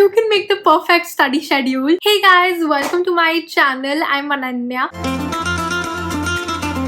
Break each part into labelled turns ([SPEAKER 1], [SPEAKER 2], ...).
[SPEAKER 1] you can make the perfect study schedule. Hey guys, welcome to my channel. I'm Ananya.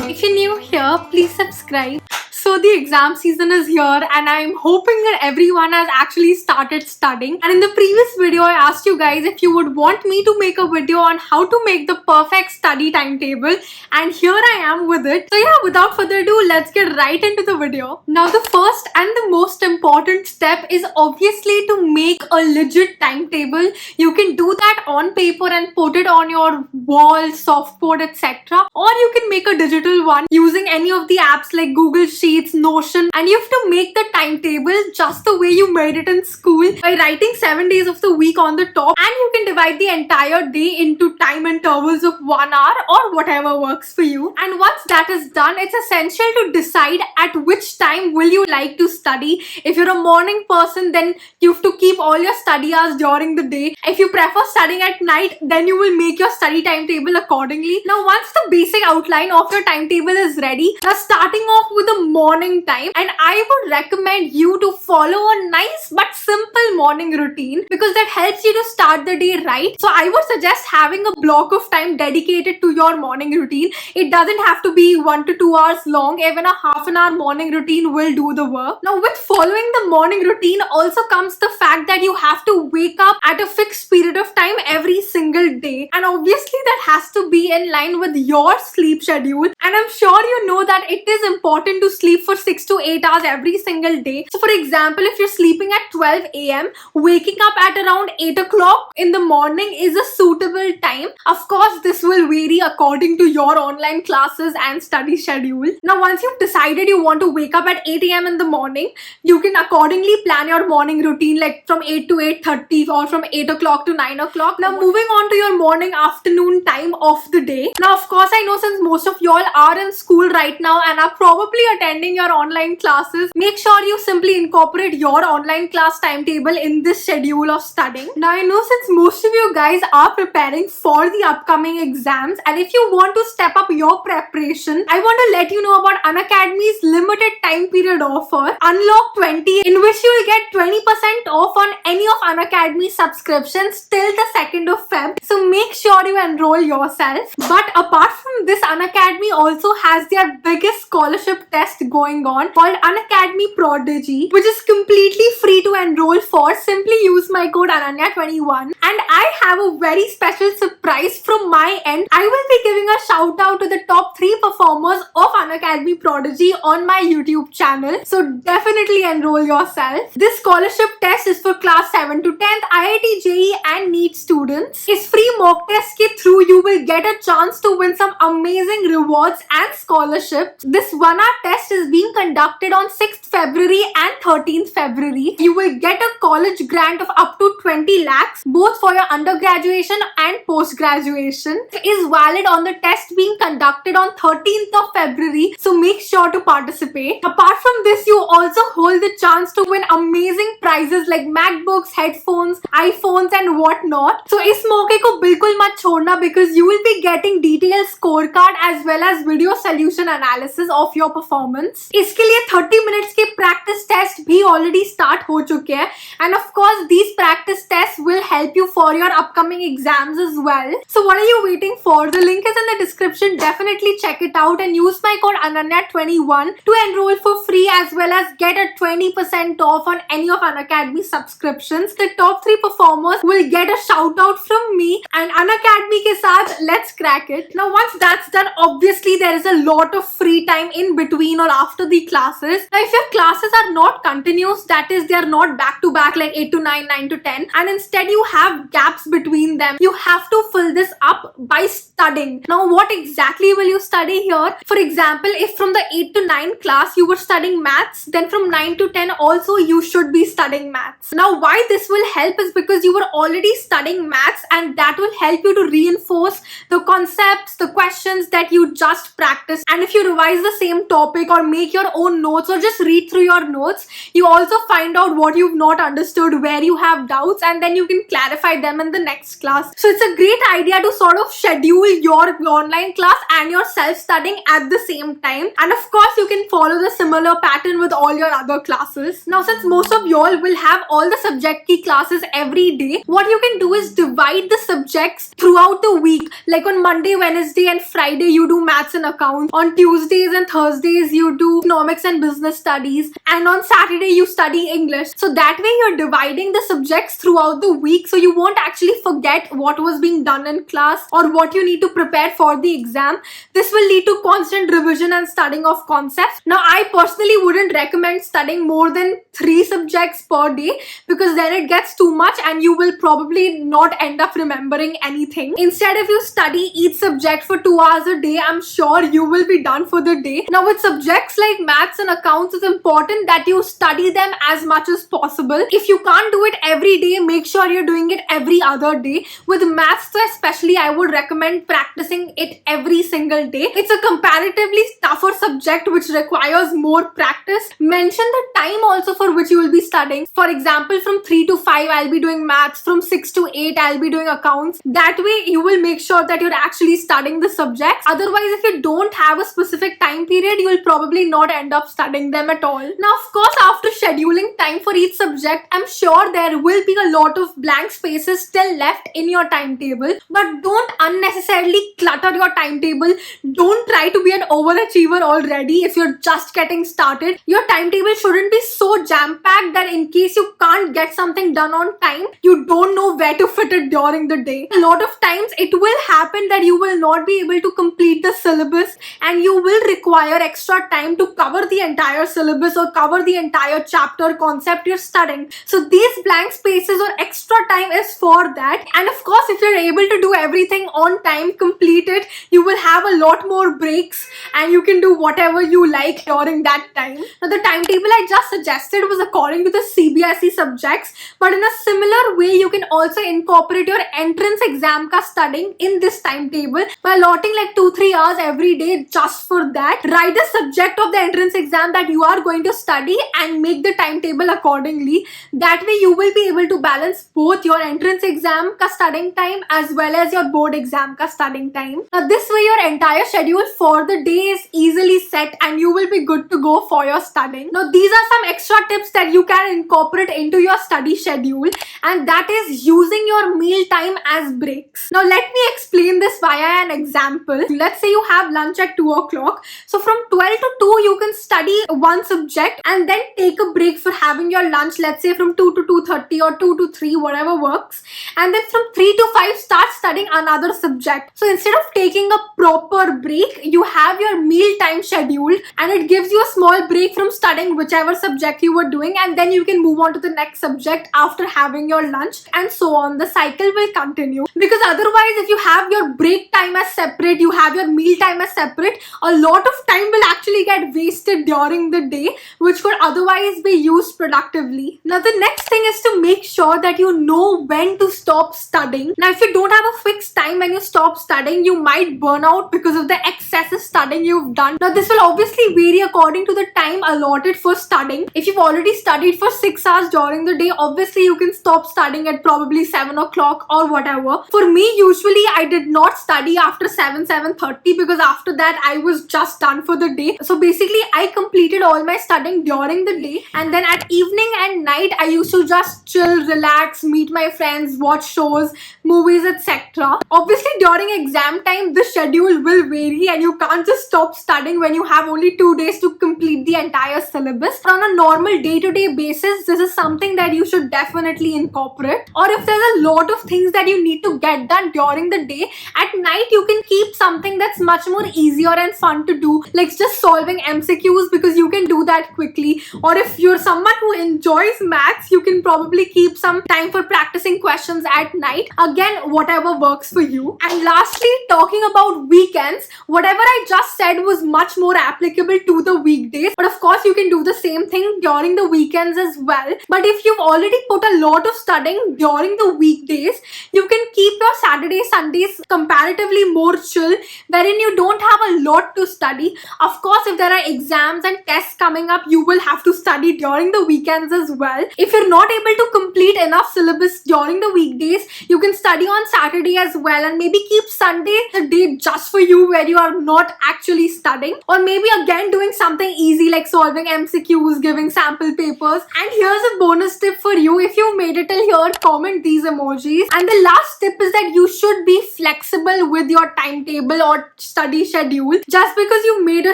[SPEAKER 1] If you're new here, please subscribe. So the exam season is here and I'm hoping that everyone has actually started studying. And in the previous video, I asked you guys if you would want me to make a video on how to make the perfect study timetable. And here I am with it. So yeah, without further ado, let's get right into the video. Now the first and the most important step is obviously to make a legit timetable. You can do that on paper and put it on your wall, softboard, etc. Or you can make a digital one using any of the apps like Google Sheets, Notion, and you have to make the timetable just the way you made it in school by writing 7 days of the week on the top, and you can divide the entire day into time intervals of 1 hour or whatever works for you. And once that is done, it's essential to decide at which time will you like to study. If you're a morning person, then you have to keep all your study hours during the day. If you prefer studying at night, then you will make your study timetable accordingly. Now once the basic outline of your timetable is ready, now starting off with the morning time, and I would recommend you to follow a nice but simple morning routine because that helps you to start the day right. So I would suggest having a block of time dedicated to your morning routine. It doesn't have to be 1 to 2 hours long. Even a half an hour morning routine will do the work. Now with following the morning routine also comes the fact that you have to wake up at a fixed period of time every single day, and obviously that has to be in line with your sleep schedule. And I'm sure you know that it is important to sleep for 6 to 8 hours every single day. So for example, if you're sleeping at 12 a.m., waking up at around 8 o'clock in the morning is a suitable time. Of course, this will vary according to your online classes and study schedule. Now once you've decided you want to wake up at 8 a.m. in the morning, you can accordingly plan your morning routine like from 8 to 8:30 or from 8 o'clock to 9 o'clock. Now moving on to your morning afternoon time of the day. Now of course, I know since most of y'all are in school right now and are probably attending your online classes, make sure you simply incorporate your online class timetable in this schedule of studying. Now I know since most of you guys are preparing for the upcoming exams, and if you want to step up your preparation, I want to let you know about Unacademy's limited time period offer, Unlock 20, in which you will get 20% off on any of Unacademy subscriptions till the 2nd of Feb. So make sure you enroll yourself. But apart from this, Unacademy also has their biggest scholarship test going on called Unacademy Prodigy, which is completely free to enroll for. Simply use my code Ananya21. And I have a very special surprise from my end. I will be giving a shout out to the top 3 performers of Unacademy Prodigy on my YouTube channel. So definitely enroll yourself. This scholarship test is for class 7 to 10th, IIT JEE and NEET students. It's free mock test ke through you will get a chance to win some amazing rewards and scholarships. This 1 hour test is being conducted on 6th February and 13th February. You will get a college grant of up to 20 lakhs both for your undergraduation and post-graduation. It is valid on the test being conducted on 13th of February, so make sure to participate. Apart from this, you also hold the chance to win amazing prizes like MacBooks, headphones, iPhones and whatnot. So इस मौके को बिल्कुल मत छोड़ना because you will be getting detailed scorecard as well as video solution analysis of your performance. इसके लिए 30 minutes के practice test भी already start हो चुके हैं, and of course these practice tests will help you for your upcoming exams as well. So what are you waiting for? The link is in the description. Definitely check it out and use my code Ananya21 to enroll for free as well as get a 20% off on any of Unacademy subscriptions. The top 3 performers will get a shout out from me, and Unacademy के साथ let's crack it. Now once that's done, obviously there is a lot of free time in between or after the classes. Now if your classes are not continuous, that is they are not back to back like 8 to 9, 9 to 10, and instead you have gaps between them, you have to fill this up by studying. Now what exactly will you study here? For example, if from the 8 to 9 class you were studying maths, then from 9 to 10 also you should be studying maths. Now why this will help is because you were already studying maths, and that will help you to reinforce the concepts, the questions that you just practiced. And if you revise the same topic or make your own notes or just read through your notes, you also find out what you've not understood, where you have doubts, and then you can clarify them in the next class. So it's a great idea to sort of schedule your online class and your self-studying at the same time. And of course, you can follow the similar pattern with all your other classes. Now, since most of y'all will have all the subject hockey classes every day, what you can do is divide the subjects throughout the week. Like on Monday, Wednesday and Friday you do maths and accounts. On Tuesdays and Thursdays you do economics and business studies. And on Saturday you study English. So that way you're dividing the subjects throughout the week, so you won't actually forget what was being done in class or what you need to prepare for the exam. This will lead to constant revision and studying of concepts. Now, I personally wouldn't recommend studying more than 3 subjects per day, because then it gets too much and you will probably not end up remembering anything. Instead, if you study each subject for 2 hours a day, I'm sure you will be done for the day. Now, with subjects like maths and accounts, it's important that you study them as much as possible. If you can't do it every day, make sure you're doing it every other day. With maths especially, I would recommend practicing it every single day. It's a comparatively tougher subject which requires more practice. Mention the time also for which you will be studying. For example, from 3 to 5 I'll be doing maths, from 6 to 8 I'll be doing accounts. That way you will make sure that you're actually studying the subjects. Otherwise, if you don't have a specific time period, you will probably not end up studying them at all. Now, of course, after scheduling time for each subject, I'm sure there will be a lot of blank spaces still left in your timetable, but don't unnecessarily clutter your timetable. Don't try to be an overachiever already if you're just getting started. Your timetable shouldn't be so jam-packed that in case you can't get something done on time, you don't know where to fit it during the day. A lot of times it will happen that you will not be able to complete the syllabus and you will require extra time to cover the entire syllabus or cover the entire chapter concept you're studying. So these blank spaces or extra time is for that. And of course, if you're able to do everything on time, complete it, you will have a lot more breaks and you can do whatever you like during that time. Now, the timetable I just suggested was according to the CBSE subjects, but in a similar way, you can also incorporate your entrance exam ka studying in this timetable by allotting like 2-3 hours every day just for that. Write the subject of the entrance exam that you are going to study and make the timetable accordingly. That way you will be able to balance both your entrance exam ka studying time as well as your board exam ka studying time. Now, this way your entire schedule for the day is easily set and you will be good to go for your studying. Now, these are some extra tips that you can incorporate into your study schedule, and that is using your meal time as breaks. Now, let me explain this via an example. Let's say you have lunch at 2 o'clock. So from 12 to 2, you can study one subject and then take a break for having your lunch, let's say from 2 to 2:30 or 2 to 3, whatever works. And then from 3 to 5, start studying another subject. So instead of taking a proper break, you have your meal time scheduled and it gives you a small break from studying whichever subject you were doing, and then you can move on to the next subject after having your lunch, and so on. The cycle will continue, because otherwise if you have your break time as separate, you have your meal time as separate, a lot of time will actually get wasted during the day which could otherwise be used productively. Now, the next thing is to make sure that you know when to stop studying. Now, if you don't have a fixed time when you stop studying, you might burn out because of the excessive studying you've done. Now, this will obviously vary according to the time allotted for studying. If you've already studied for 6 hours during the day, obviously you can stop studying at probably 7 o'clock or whatever. For me, usually I did not study after 7:30 because after that I was just done for the day. So basically I completed all my studying during the day, and then at evening and night I used to just chill, relax, meet my friends, watch shows, movies, etc. Obviously during exam time the schedule will vary and you can't just stop studying when you have only 2 days to complete the entire syllabus. But on a normal day-to-day basis, this is something that you should definitely incorporate. Or if there's a lot of things that you need to get done during the day, at night you can keep something that's much more easier and fun to do, like just solving MCQs, because you can do that quickly. Or if you're someone who enjoys maths, you can probably keep some time for practicing questions at night. Again, whatever works for you. And lastly, talking about weekends, whatever I just said was much more applicable to the weekdays, but of course you can do the same thing during the weekends as well. But if you've already put a lot of studying during the weekdays, you can keep your Saturdays, Sundays comparatively more chill, wherein you don't have a lot to study. Of course, if there are exams and tests coming up, you will have to study during the weekends as well. If you're not able to complete enough syllabus during the weekdays, you can study on Saturday as well, and maybe keep Sunday the day just for you where you are not actually studying. Or maybe again doing something easy like solving MCQs, giving sample papers. And here's a bonus tip for you. If you made it till here, comment these emojis. And the last tip is that you should be flexible with your timetable or study schedule. Just because you made a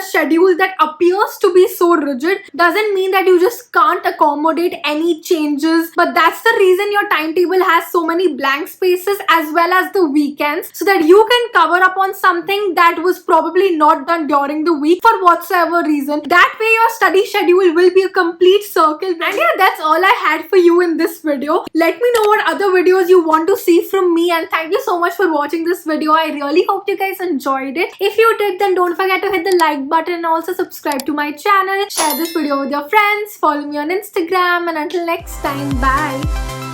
[SPEAKER 1] schedule that appears to be so rigid doesn't mean that you just can't accommodate any changes. But that's the reason your timetable has so many blank spaces as well as the weekends, so that you can cover up on something that was probably not done during the week for whatsoever reason. That way your study schedule will be a complete circle. And yeah, that's all I had for you in this video. Let me know what other videos you want to see from me, and thank you so much for watching this video. I really hope you guys enjoyed it. If you did, then don't forget to hit the like button and also subscribe to my channel. Share this video with your friends, follow me on Instagram, and until next time, bye.